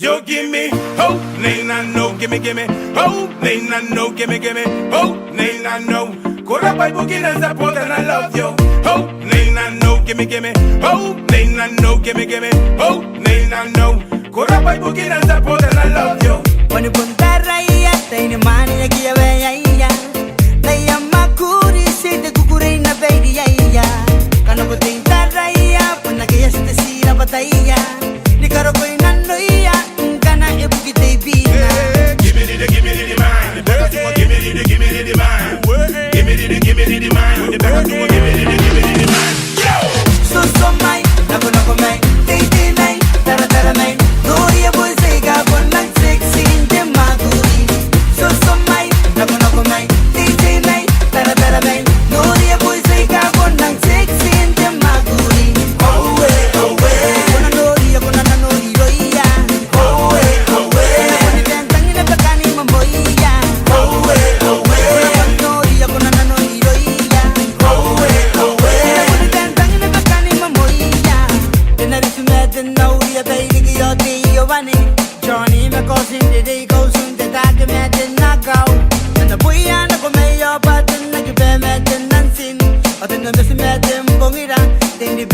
You give me hope, Nina no, gimme, hope, Nina no, gimme, hope, Nina no. Kora pai bugina support and I love you. Hope, Nina no, gimme, hope, Nina no, gimme, hope, Nina no. Kora pai bugina support and I love you. When you put that right, they the money I give away. They are my goody, say the kukuri na baby. Kana put that right, when I get to see the bataya. Nikaro koi nanoya, kana ebuki te bina. Give me the mind. Give me the mind. Give me the mind. Give me the mind. So my, nako mai, te mai, tara mai. No ye boy say ga bon like sexy in the maguri. So my, nako mai, te mai, tara mai. No ye boy say ga bon like sexy in the maguri. Oh way, kona no roya. Oh way, kona bentang ina pakani mamboya. Oh way, kona no roya. Oh way, kona bentang ina pakani mamboya. Tenari sumete no roya baby ki yo vani. Johnny me cousin de go soon the tag me de na go. And the boy na ko me yo patin na ki be me de nansin. Atin na me se me de mbongira. Then the